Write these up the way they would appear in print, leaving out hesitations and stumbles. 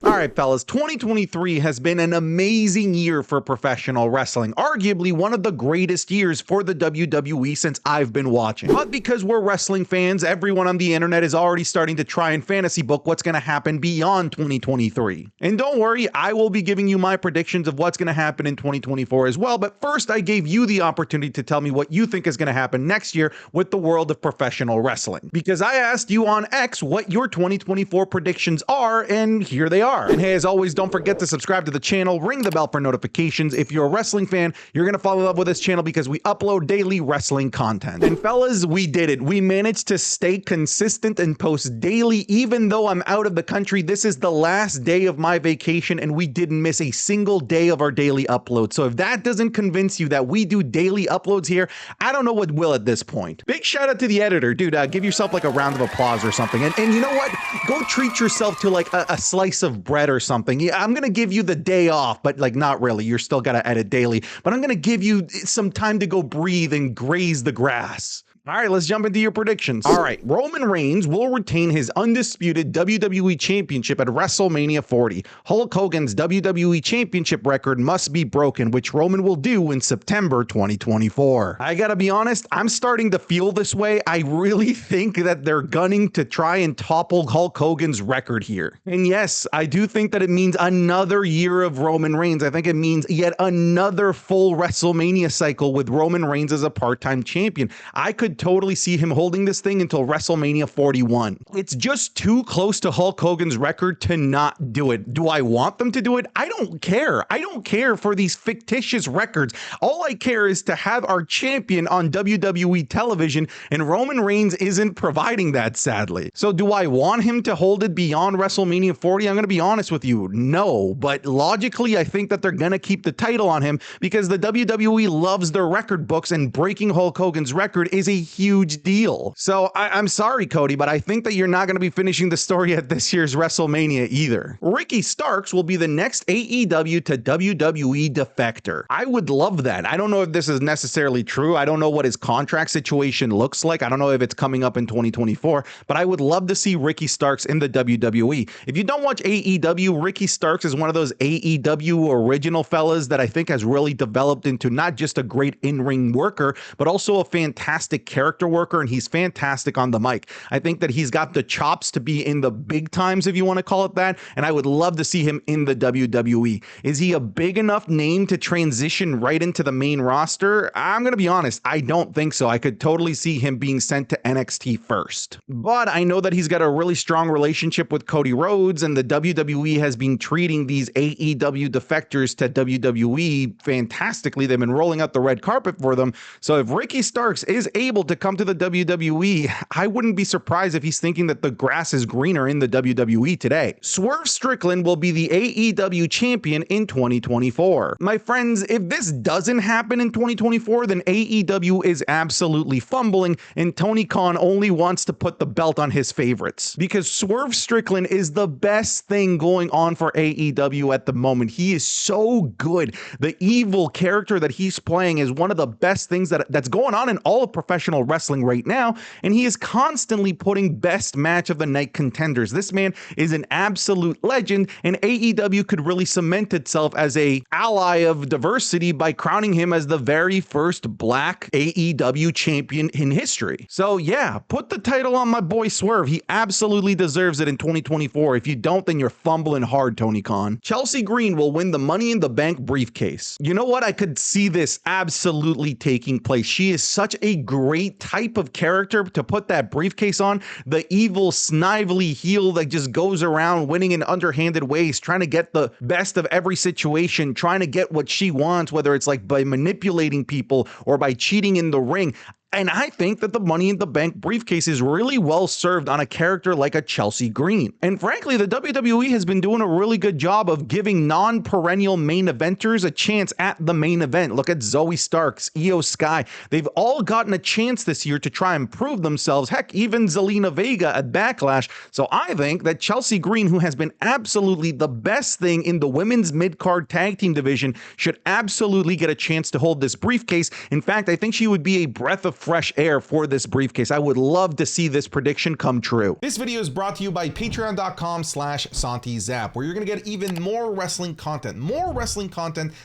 All right, fellas, 2023 has been an amazing year for professional wrestling, arguably one of the greatest years for the WWE since I've been watching. But because we're wrestling fans, everyone on the internet is already starting to try and fantasy book what's going to happen beyond 2023. And don't worry, I will be giving you my predictions of what's going to happen in 2024 as well, but first I gave you the opportunity to tell me what you think is going to happen next year with the world of professional wrestling. Because I asked you on X what your 2024 predictions are, and here they are. And hey, as always, don't forget to subscribe to the channel, ring the bell for notifications. If you're a wrestling fan, you're going to fall in love with this channel because we upload daily wrestling content. And fellas, we did it. We managed to stay consistent and post daily, even though I'm out of the country. This is the last day of my vacation and we didn't miss a single day of our daily upload. So if that doesn't convince you that we do daily uploads here, I don't know what will at this point. Big shout out to the editor. Dude, give yourself like a round of applause or something. And you know what? Go treat yourself to like a slice of bread or something. Yeah, I'm gonna give you the day off, but like not really. You're still gotta edit daily. But I'm gonna give you some time to go breathe and graze the grass. All right, let's jump into your predictions. All right, Roman Reigns will retain his undisputed WWE Championship at WrestleMania 40. Hulk Hogan's WWE Championship record must be broken, which Roman will do in September 2024. I gotta be honest, I'm starting to feel this way. I really think that they're gunning to try and topple Hulk Hogan's record here. And yes, I do think that it means another year of Roman Reigns. I think it means yet another full WrestleMania cycle with Roman Reigns as a part-time champion. I could totally see him holding this thing until WrestleMania 41. It's just too close to Hulk Hogan's record to not do it. Do I want them to do it? I don't care. I don't care for these fictitious records. All I care is to have our champion on WWE television, and Roman Reigns isn't providing that, sadly. So do I want him to hold it beyond WrestleMania 40? I'm going to be honest with you, no. But logically, I think that they're going to keep the title on him because the WWE loves their record books, and breaking Hulk Hogan's record is a huge deal. So I'm sorry, Cody, but I think that you're not going to be finishing the story at this year's WrestleMania either. Ricky Starks will be the next AEW to WWE defector. I would love that. I don't know if this is necessarily true. I don't know what his contract situation looks like. I don't know if it's coming up in 2024, but I would love to see Ricky Starks in the WWE. If you don't watch AEW, Ricky Starks is one of those AEW original fellas that I think has really developed into not just a great in-ring worker, but also a fantastic character worker, and he's fantastic on the mic. I think that he's got the chops to be in the big times, if you want to call it that, and I would love to see him in the WWE. Is he a big enough name to transition right into the main roster? I'm going to be honest, I don't think so. I could totally see him being sent to NXT first. But I know that he's got a really strong relationship with Cody Rhodes, and the WWE has been treating these AEW defectors to WWE fantastically. They've been rolling out the red carpet for them. So if Ricky Starks is able to come to the WWE, I wouldn't be surprised if he's thinking that the grass is greener in the WWE today. Swerve Strickland will be the AEW champion in 2024. My friends, if this doesn't happen in 2024, then AEW is absolutely fumbling, and Tony Khan only wants to put the belt on his favorites. Because Swerve Strickland is the best thing going on for AEW at the moment. He is so good. The evil character that he's playing is one of the best things that's going on in all of professional wrestling right now, and he is constantly putting best match of the night contenders. This man is an absolute legend, and AEW could really cement itself as a ally of diversity by crowning him as the very first black AEW champion in history. So yeah, put the title on my boy Swerve. He absolutely deserves it in 2024. If you don't, then you're fumbling hard, Tony Khan. Chelsea Green will win the Money in the Bank briefcase. You know what? I could see this absolutely taking place. She is such a great type of character to put that briefcase on. The evil, snively heel that just goes around winning in underhanded ways, trying to get the best of every situation, trying to get what she wants, whether it's like by manipulating people or by cheating in the ring. And I think that the Money in the Bank briefcase is really well served on a character like a Chelsea Green. And frankly, the WWE has been doing a really good job of giving non-perennial main eventers a chance at the main event. Look at Zoe Starks, Io Sky. They've all gotten a chance this year to try and prove themselves. Heck, even Zelina Vega at Backlash. So I think that Chelsea Green, who has been absolutely the best thing in the women's mid-card tag team division, should absolutely get a chance to hold this briefcase. In fact, I think she would be a breath of fresh air for this briefcase. I would love to see this prediction come true. This video is brought to you by patreon.com/SantiZap, where you're going to get even more wrestling content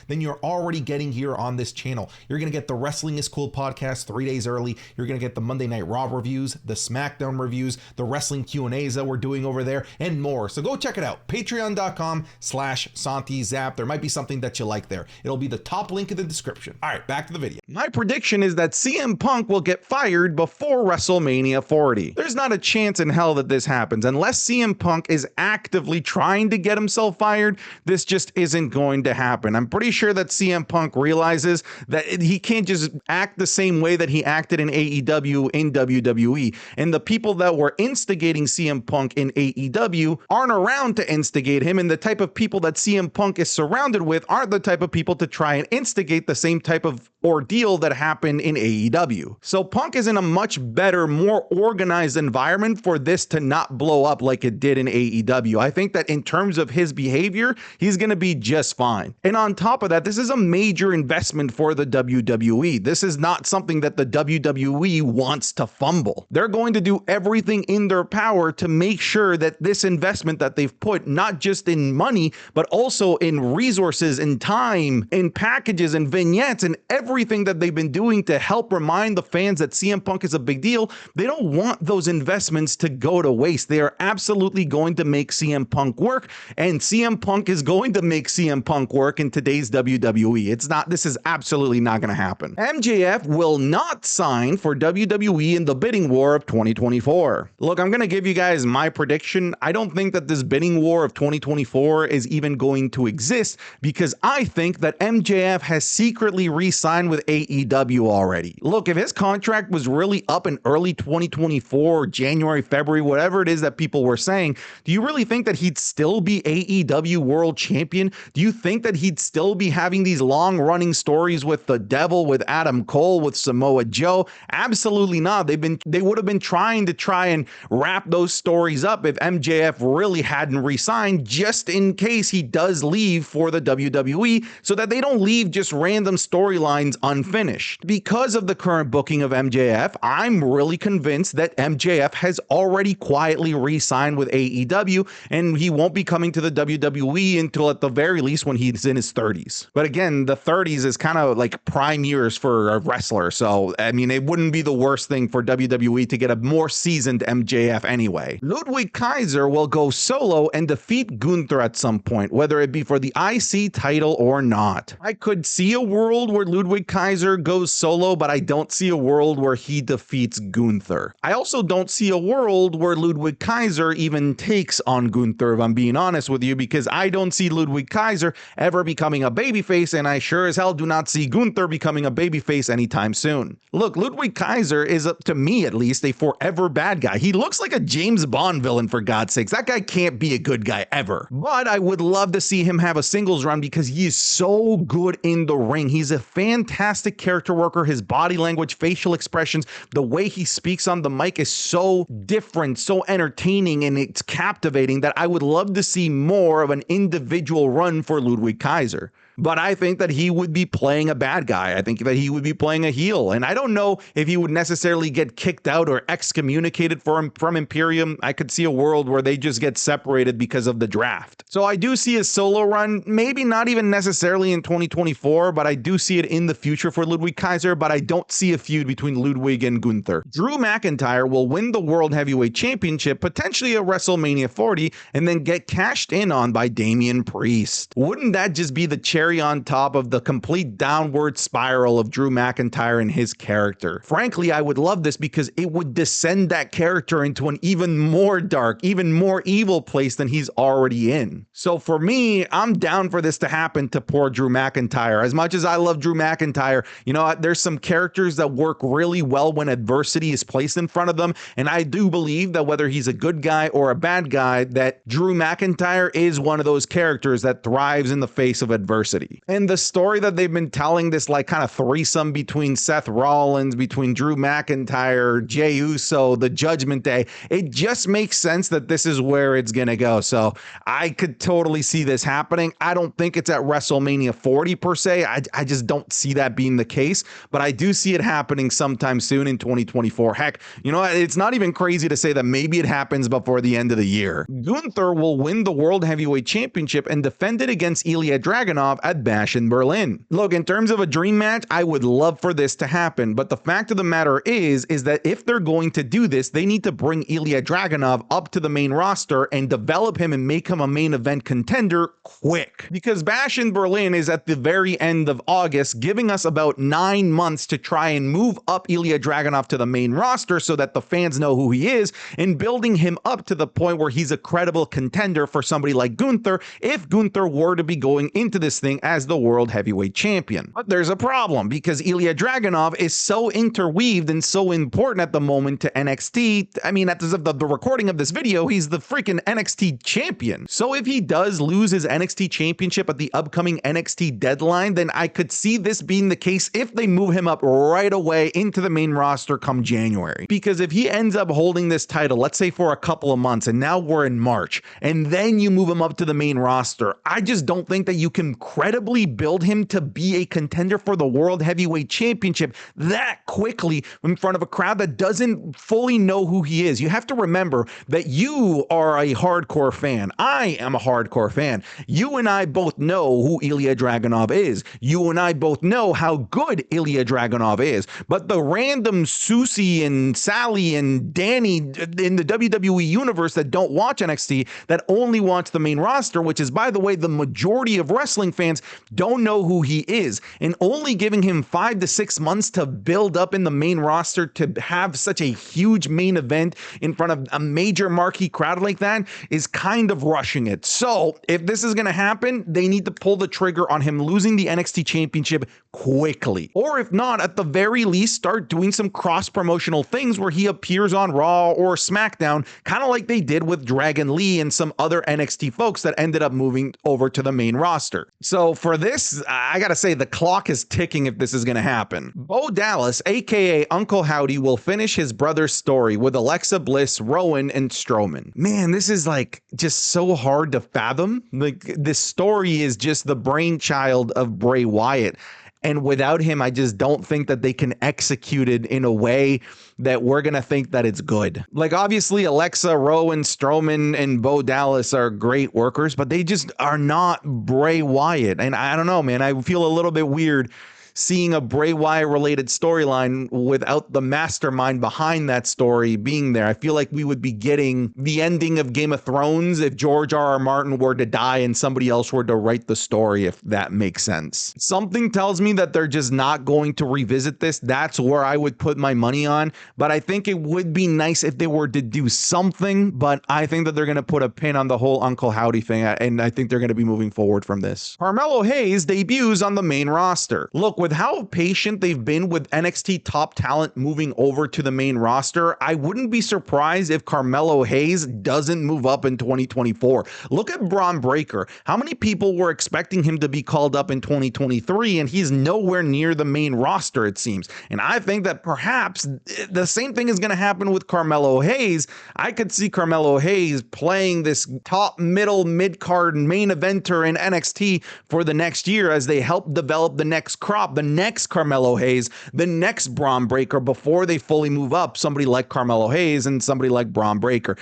than you're already getting here on this channel. You're going to get the Wrestling is Cool podcast 3 days early. You're going to get the Monday Night Raw reviews, the SmackDown reviews, the wrestling Q&As that we're doing over there, and more. So go check it out. Patreon.com/SantiZap. There might be something that you like there. It'll be the top link in the description. All right, back to the video. My prediction is that CM Punk will get fired before WrestleMania 40. There's not a chance in hell that this happens. Unless CM Punk is actively trying to get himself fired, this just isn't going to happen. I'm pretty sure that CM Punk realizes that he can't just act the same way that he acted in AEW in WWE. And the people that were instigating CM Punk in AEW aren't around to instigate him, and the type of people that CM Punk is surrounded with aren't the type of people to try and instigate the same type of ordeal that happened in AEW. So Punk is in a much better, more organized environment for this to not blow up like it did in AEW. I think that in terms of his behavior, he's going to be just fine. And on top of that, this is a major investment for the WWE. This is not something that the WWE wants to fumble. They're going to do everything in their power to make sure that this investment that they've put, not just in money, but also in resources and time, in packages and vignettes and everything that they've been doing to help remind the fans that CM Punk is a big deal, they don't want those investments to go to waste. They are absolutely going to make CM Punk work, and CM Punk is going to make CM Punk work in today's WWE. This is absolutely not going to happen. MJF will not sign for WWE in the bidding war of 2024. Look, I'm going to give you guys my prediction. I don't think that this bidding war of 2024 is even going to exist, because I think that MJF has secretly re-signed with AEW already. Look, if his contract was really up in early 2024, January, February, whatever it is that people were saying, do you really think that he'd still be AEW World Champion? Do you think that he'd still be having these long-running stories with the Devil, with Adam Cole, with Samoa Joe? Absolutely not. They would have been trying and wrap those stories up if MJF really hadn't re-signed, just in case he does leave for the WWE, so that they don't leave just random storylines unfinished. Because of the current booking of MJF, I'm really convinced that MJF has already quietly re-signed with AEW, and he won't be coming to the WWE until at the very least when he's in his 30s. But again, the 30s is kind of like prime years for a wrestler, so I mean, it wouldn't be the worst thing for WWE to get a more seasoned MJF anyway. Ludwig Kaiser will go solo and defeat Gunther at some point, whether it be for the IC title or not. I could see a world where Ludwig Kaiser goes solo, but I don't see a world where he defeats Gunther. I also don't see a world where Ludwig Kaiser even takes on Gunther, if I'm being honest with you, because I don't see Ludwig Kaiser ever becoming a babyface, and I sure as hell do not see Gunther becoming a babyface anytime soon. Look, Ludwig Kaiser is, up to me at least, a forever bad guy. He looks like a James Bond villain, for God's sakes. That guy can't be a good guy ever. But I would love to see him have a singles run because he is so good in the ring. He's a fantastic character worker. His body language, facial expressions, the way he speaks on the mic is so different, so entertaining, and it's captivating that I would love to see more of an individual run for Ludwig Kaiser. But I think that he would be playing a bad guy. I think that he would be playing a heel. And I don't know if he would necessarily get kicked out or excommunicated from Imperium. I could see a world where they just get separated because of the draft. So I do see a solo run, maybe not even necessarily in 2024, but I do see it in the future for Ludwig Kaiser, but I don't see a feud between Ludwig and Gunther. Drew McIntyre will win the World Heavyweight Championship, potentially at WrestleMania 40, and then get cashed in on by Damian Priest. Wouldn't that just be the cherry on top of the complete downward spiral of Drew McIntyre and his character? Frankly, I would love this because it would descend that character into an even more dark, even more evil place than he's already in. So for me, I'm down for this to happen to poor Drew McIntyre. As much as I love Drew McIntyre, you know, there's some characters that work really well when adversity is placed in front of them, and I do believe that whether he's a good guy or a bad guy, that Drew McIntyre is one of those characters that thrives in the face of adversity. adversity. And the story that they've been telling, this like kind of threesome between Seth Rollins, between Drew McIntyre, Jey Uso, the Judgment Day, it just makes sense that this is where it's going to go. So I could totally see this happening. I don't think it's at WrestleMania 40 per se. I just don't see that being the case, but I do see it happening sometime soon in 2024. Heck, you know, it's not even crazy to say that maybe it happens before the end of the year. Gunther will win the World Heavyweight Championship and defend it against Ilya Dragunov at Bash in Berlin. Look, in terms of a dream match, I would love for this to happen, but the fact of the matter is that if they're going to do this, they need to bring Ilya Dragunov up to the main roster and develop him and make him a main event contender quick. Because Bash in Berlin is at the very end of August, giving us about 9 months to try and move up Ilya Dragunov to the main roster so that the fans know who he is, and building him up to the point where he's a credible contender for somebody like Gunther if Gunther were to be going into this thing as the World Heavyweight Champion. But there's a problem, because Ilya Dragunov is so interweaved and so important at the moment to NXT. I mean, at the recording of this video, he's the freaking NXT champion. So if he does lose his NXT championship at the upcoming NXT deadline, then I could see this being the case if they move him up right away into the main roster come January. Because if he ends up holding this title, let's say for a couple of months, and now we're in March, and then you move him up to the main roster, I just don't think that you can credibly build him to be a contender for the World Heavyweight Championship that quickly in front of a crowd that doesn't fully know who he is. You have to remember that you are a hardcore fan. I am a hardcore fan. You and I both know who Ilya Dragunov is. You and I both know how good Ilya Dragunov is. But the random Susie and Sally and Danny in the WWE universe that don't watch NXT, that only watch the main roster, which is, by the way, the majority of wrestling fans, don't know who he is. And only giving him 5 to 6 months to build up in the main roster to have such a huge main event in front of a major marquee crowd like that is kind of rushing it. So if this is going to happen, they need to pull the trigger on him losing the NXT championship quickly. Or if not, at the very least, start doing some cross-promotional things where he appears on Raw or SmackDown, kind of like they did with Dragon Lee and some other NXT folks that ended up moving over to the main roster. So for this, I gotta say, the clock is ticking if this is gonna happen. Bo Dallas, aka Uncle Howdy, will finish his brother's story with Alexa Bliss, Rowan, and Strowman. Man, this is like just so hard to fathom. Like, this story is just the brainchild of Bray Wyatt. And without him, I just don't think that they can execute it in a way that we're going to think that it's good. Like, obviously, Alexa, Rowan, Strowman, and Bo Dallas are great workers, but they just are not Bray Wyatt. And I don't know, man, I feel a little bit weird seeing a Bray Wyatt related storyline without the mastermind behind that story being there. I feel like we would be getting the ending of Game of Thrones if George R.R. Martin were to die and somebody else were to write the story, if that makes sense. Something tells me that they're just not going to revisit this. That's where I would put my money on, but I think it would be nice if they were to do something, but I think that they're going to put a pin on the whole Uncle Howdy thing, and I think they're going to be moving forward from this. Carmelo Hayes debuts on the main roster. Look, with how patient they've been with NXT top talent moving over to the main roster, I wouldn't be surprised if Carmelo Hayes doesn't move up in 2024. Look at Braun Breaker. How many people were expecting him to be called up in 2023, and he's nowhere near the main roster, it seems. And I think that perhaps the same thing is going to happen with Carmelo Hayes. I could see Carmelo Hayes playing this top, middle, mid-card main eventer in NXT for the next year as they help develop the next crop, the next Carmelo Hayes, the next Braun Breaker, before they fully move up somebody like Carmelo Hayes and somebody like Braun Breaker.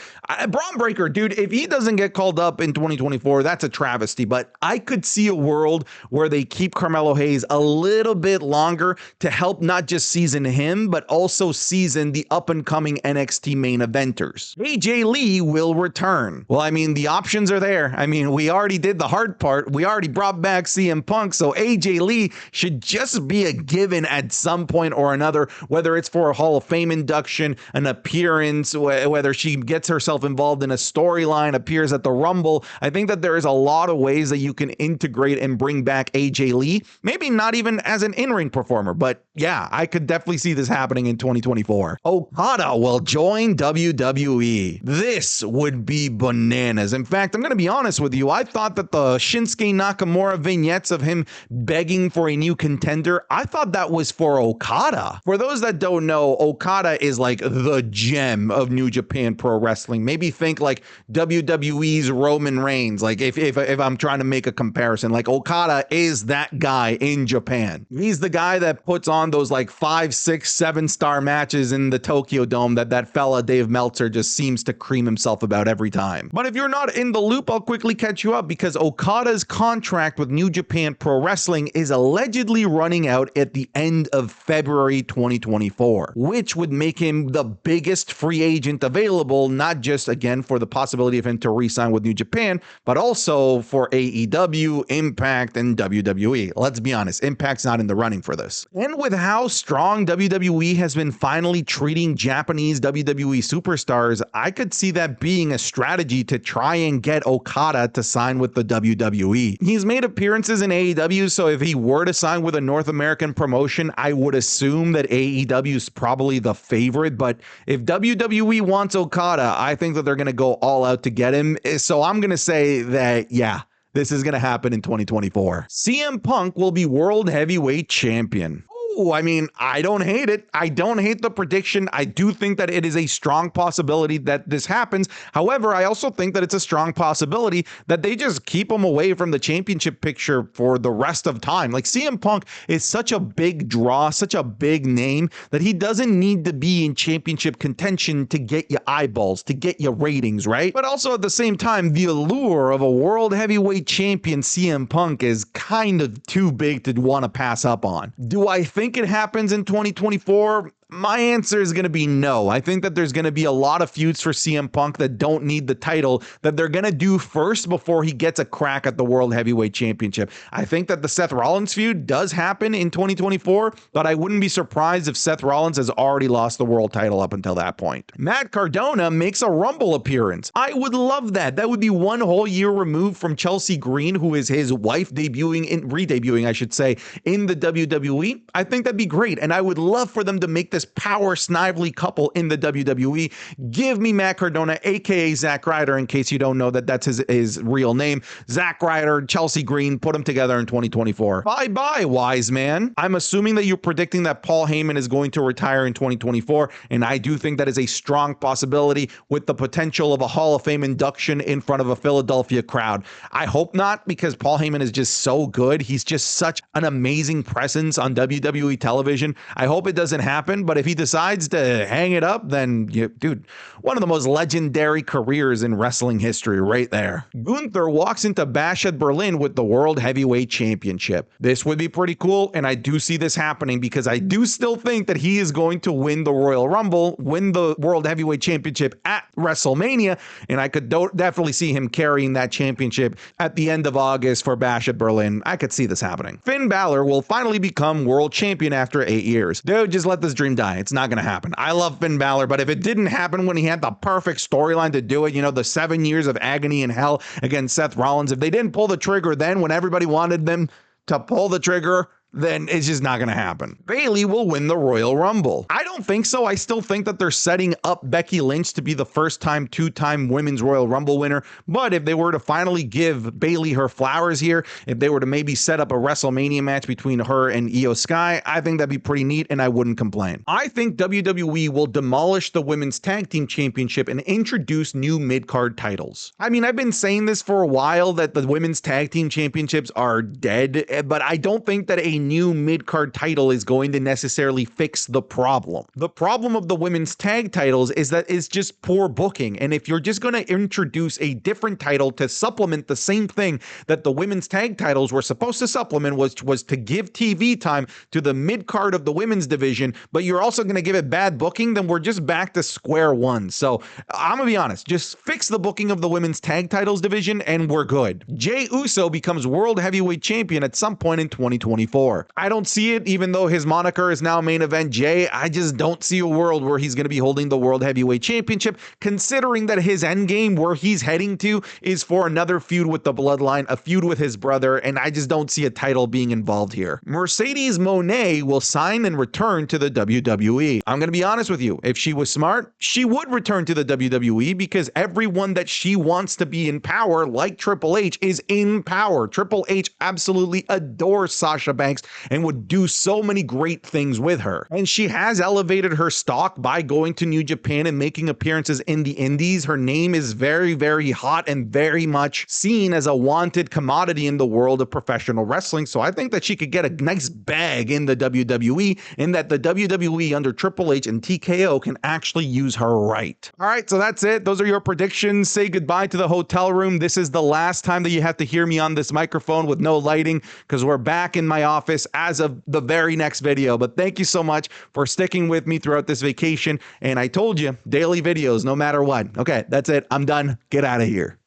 Braun Breaker, dude, if he doesn't get called up in 2024, that's a travesty, but I could see a world where they keep Carmelo Hayes a little bit longer to help not just season him, but also season the up-and-coming NXT main eventers. AJ Lee will return. Well, I mean, the options are there. I mean, we already did the hard part. We already brought back CM Punk, so AJ Lee should just just be a given at some point or another, whether it's for a Hall of Fame induction, an appearance, whether she gets herself involved in a storyline, appears at the Rumble. I think that there is a lot of ways that you can integrate and bring back AJ Lee. Maybe not even as an in-ring performer, but yeah, I could definitely see this happening in 2024. Okada will join WWE. This would be bananas. In fact, I'm going to be honest with you. I thought that the Shinsuke Nakamura vignettes of him begging for a new contender, I thought that was for Okada. For those that don't know, Okada is like the gem of New Japan Pro Wrestling. Maybe think like WWE's Roman Reigns. Like if I'm trying to make a comparison, like Okada is that guy in Japan. He's the guy that puts on those like 5, 6, 7-star matches in the Tokyo Dome that fella Dave Meltzer just seems to cream himself about every time. But if you're not in the loop, I'll quickly catch you up because Okada's contract with New Japan Pro Wrestling is allegedly running out at the end of February 2024, which would make him the biggest free agent available, not just again for the possibility of him to re-sign with New Japan, but also for AEW, Impact, and WWE. Let's be honest, Impact's not in the running for this. And with how strong WWE has been finally treating Japanese WWE superstars, I could see that being a strategy to try and get Okada to sign with the WWE. He's made appearances in AEW, so if he were to sign with a North American promotion, I would assume that AEW is probably the favorite, but if WWE wants Okada, I think that they're going to go all out to get him. So I'm going to say that, yeah, this is going to happen in 2024. CM Punk will be World Heavyweight Champion. I mean, I don't hate it. I don't hate the prediction. I do think that it is a strong possibility that this happens. However, I also think that it's a strong possibility that they just keep him away from the championship picture for the rest of time. Like CM Punk is such a big draw, such a big name that he doesn't need to be in championship contention to get you eyeballs, to get you ratings, right? But also at the same time, the allure of a world heavyweight champion CM Punk is kind of too big to want to pass up on. Do I think it happens in 2024? My answer is going to be no. I think that there's going to be a lot of feuds for CM Punk that don't need the title that they're going to do first before he gets a crack at the World Heavyweight Championship. I think that the Seth Rollins feud does happen in 2024, but I wouldn't be surprised if Seth Rollins has already lost the world title up until that point. Matt Cardona makes a Rumble appearance. I would love that. That would be one whole year removed from Chelsea Green, who is his wife re-debuting, I should say, in the WWE. I think that'd be great, and I would love for them to make this power snively couple in the WWE. Give me Matt Cardona, aka Zack Ryder, in case you don't know that that's his real name. Zack Ryder, Chelsea Green, put them together in 2024. Bye-bye, wise man. I'm assuming that you're predicting that Paul Heyman is going to retire in 2024, and I do think that is a strong possibility with the potential of a Hall of Fame induction in front of a Philadelphia crowd. I hope not, because Paul Heyman is just so good. He's just such an amazing presence on WWE television. I hope it doesn't happen, but if he decides to hang it up, then, dude, one of the most legendary careers in wrestling history right there. Gunther walks into Bash at Berlin with the World Heavyweight Championship. This would be pretty cool, and I do see this happening because I do still think that he is going to win the Royal Rumble, win the World Heavyweight Championship at WrestleMania, and I could definitely see him carrying that championship at the end of August for Bash at Berlin. I could see this happening. Finn Balor will finally become world champion after 8 years. Dude, just let this dream die. It's not going to happen. I love Finn Balor, but if it didn't happen when he had the perfect storyline to do it, the 7 years of agony and hell against Seth Rollins, if they didn't pull the trigger then when everybody wanted them to pull the trigger, then it's just not going to happen. Bayley will win the Royal Rumble. I don't think so. I still think that they're setting up Becky Lynch to be the first-time, two-time Women's Royal Rumble winner. But if they were to finally give Bayley her flowers here, if they were to maybe set up a WrestleMania match between her and Io Sky, I think that'd be pretty neat, and I wouldn't complain. I think WWE will demolish the Women's Tag Team Championship and introduce new mid-card titles. I mean, I've been saying this for a while that the Women's Tag Team Championships are dead, but I don't think that a new mid-card title is going to necessarily fix the problem. The problem of the women's tag titles is that it's just poor booking. And if you're just going to introduce a different title to supplement the same thing that the women's tag titles were supposed to supplement, was to give TV time to the mid-card of the women's division, but you're also going to give it bad booking, then we're just back to square one. So I'm going to be honest, just fix the booking of the women's tag titles division and we're good. Jey Uso becomes World Heavyweight Champion at some point in 2024. before. I don't see it, even though his moniker is now Main Event Jay. I just don't see a world where he's going to be holding the World Heavyweight Championship, considering that his end game, where he's heading to, is for another feud with the Bloodline, a feud with his brother, and I just don't see a title being involved here. Mercedes Moné will sign and return to the WWE. I'm going to be honest with you. If she was smart, she would return to the WWE, because everyone that she wants to be in power, like Triple H, is in power. Triple H absolutely adores Sasha Banks and would do so many great things with her. And she has elevated her stock by going to New Japan and making appearances in the indies. Her name is very, very hot and very much seen as a wanted commodity in the world of professional wrestling. So I think that she could get a nice bag in the WWE, and that the WWE under Triple H and TKO can actually use her right. All right, so that's it. Those are your predictions. Say goodbye to the hotel room. This is the last time that you have to hear me on this microphone with no lighting, because we're back in my office as of the very next video. But thank you so much for sticking with me throughout this vacation. And I told you, daily videos, no matter what. Okay, that's it. I'm done. Get out of here.